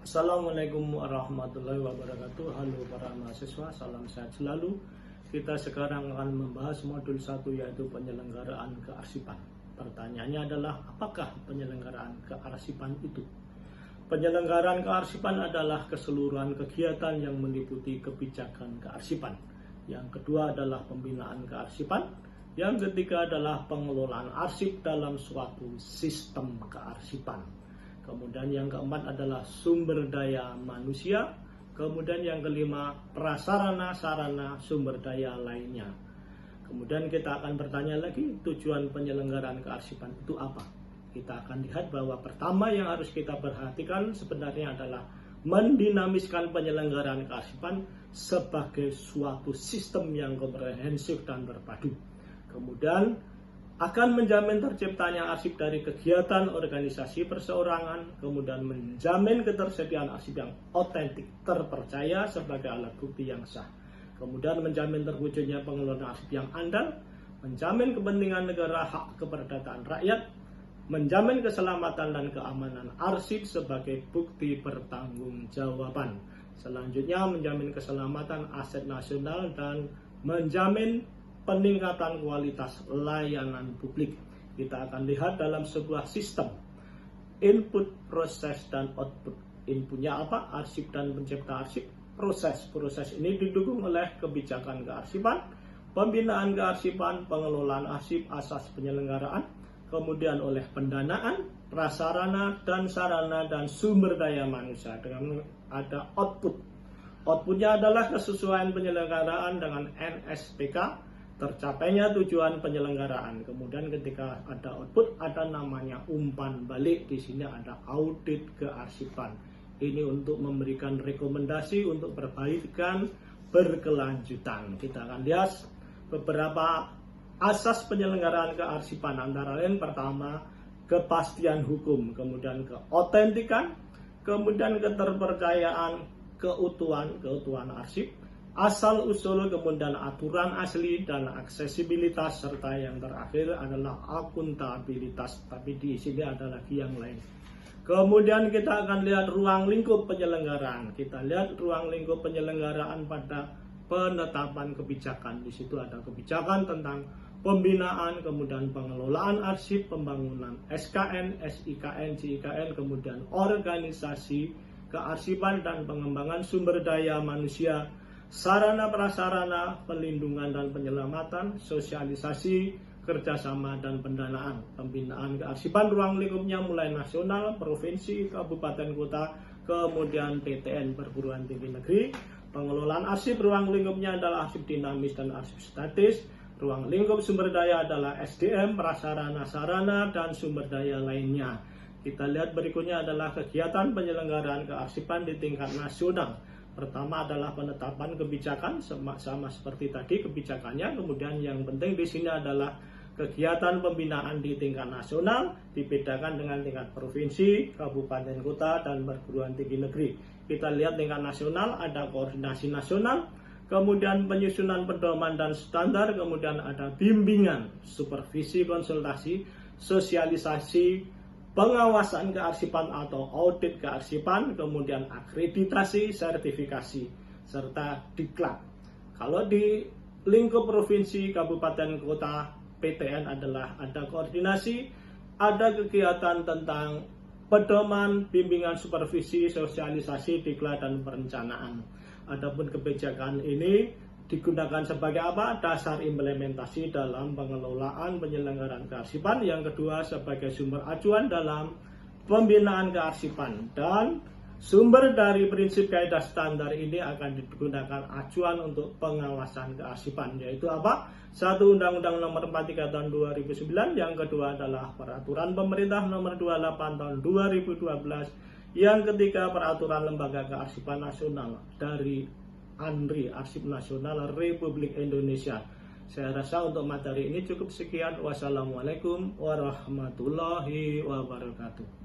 Assalamualaikum warahmatullahi wabarakatuh. Halo para mahasiswa, salam sehat selalu. Kita sekarang akan membahas modul 1 yaitu penyelenggaraan kearsipan. Pertanyaannya adalah apakah penyelenggaraan kearsipan itu? Penyelenggaraan kearsipan adalah keseluruhan kegiatan yang meliputi kebijakan kearsipan. Yang kedua adalah pembinaan kearsipan. Yang ketiga adalah pengelolaan arsip dalam suatu sistem kearsipan. Kemudian yang keempat adalah sumber daya manusia. Kemudian yang kelima prasarana sarana sumber daya lainnya. Kemudian kita akan bertanya lagi, tujuan penyelenggaraan kearsipan itu apa? Kita akan lihat bahwa pertama yang harus kita perhatikan sebenarnya adalah mendinamiskan penyelenggaraan kearsipan sebagai suatu sistem yang komprehensif dan terpadu. Kemudian akan menjamin terciptanya arsip dari kegiatan organisasi perseorangan, kemudian menjamin ketersediaan arsip yang otentik, terpercaya sebagai alat bukti yang sah, kemudian menjamin terwujudnya pengelolaan arsip yang andal, menjamin kepentingan negara, hak keperdataan rakyat, menjamin keselamatan dan keamanan arsip sebagai bukti pertanggungjawaban. Selanjutnya menjamin keselamatan aset nasional dan menjamin peningkatan kualitas layanan publik. Kita akan lihat dalam sebuah sistem input, proses, dan output. Inputnya apa? Arsip dan pencipta arsip. Proses ini didukung oleh kebijakan kearsipan, pembinaan kearsipan, pengelolaan arsip, asas penyelenggaraan, kemudian oleh pendanaan, prasarana dan sarana dan sumber daya manusia. Dengan ada output. Outputnya adalah kesesuaian penyelenggaraan dengan NSPK, tercapainya tujuan penyelenggaraan. Kemudian ketika ada output, ada namanya umpan balik. Di sini ada audit kearsipan. Ini untuk memberikan rekomendasi untuk perbaikan berkelanjutan. Kita akan lihat beberapa asas penyelenggaraan kearsipan, antara lain pertama kepastian hukum, kemudian keotentikan, kemudian keterpercayaan, keutuhan arsip, asal usul, kemudian aturan asli dan aksesibilitas, serta yang terakhir adalah akuntabilitas. Tapi di sini ada lagi yang lain. Kemudian kita akan lihat ruang lingkup penyelenggaraan. Kita lihat ruang lingkup penyelenggaraan pada penetapan kebijakan. Di situ ada kebijakan tentang pembinaan, kemudian pengelolaan arsip, pembangunan SKN, SIKN, JIKN, kemudian organisasi kearsipan dan pengembangan sumber daya manusia, sarana prasarana, pelindungan dan penyelamatan, sosialisasi, kerjasama dan pendanaan. Pembinaan kearsipan ruang lingkupnya mulai nasional, provinsi, kabupaten kota, kemudian PTN perguruan tinggi negeri. Pengelolaan arsip ruang lingkupnya adalah arsip dinamis dan arsip statis. Ruang lingkup sumber daya adalah SDM, prasarana sarana dan sumber daya lainnya. Kita lihat berikutnya adalah kegiatan penyelenggaraan kearsipan di tingkat nasional. Pertama adalah penetapan kebijakan, sama seperti tadi kebijakannya. Kemudian yang penting di sini adalah kegiatan pembinaan di tingkat nasional, dibedakan dengan tingkat provinsi, kabupaten kota, dan perguruan tinggi negeri. Kita lihat tingkat nasional ada koordinasi nasional, kemudian penyusunan pedoman dan standar, kemudian ada bimbingan, supervisi, konsultasi, sosialisasi, pengawasan kearsipan atau audit kearsipan, kemudian akreditasi, sertifikasi, serta diklat. Kalau di lingkup provinsi, kabupaten, kota, PTN adalah ada koordinasi, ada kegiatan tentang pedoman, bimbingan, supervisi, sosialisasi, diklat, dan perencanaan. Adapun kebijakan ini digunakan sebagai apa? Dasar implementasi dalam pengelolaan penyelenggaraan kearsipan. Yang kedua sebagai sumber acuan dalam pembinaan kearsipan. Dan sumber dari prinsip kaidah standar ini akan digunakan acuan untuk pengawasan kearsipan. Yaitu apa? 1. Undang-Undang Nomor 43 Tahun 2009. Yang kedua adalah Peraturan Pemerintah Nomor 28 Tahun 2012. Yang ketiga Peraturan Lembaga Kearsipan Nasional dari ANRI, Arsip Nasional Republik Indonesia. Saya rasa untuk materi ini cukup sekian. Wassalamualaikum warahmatullahi wabarakatuh.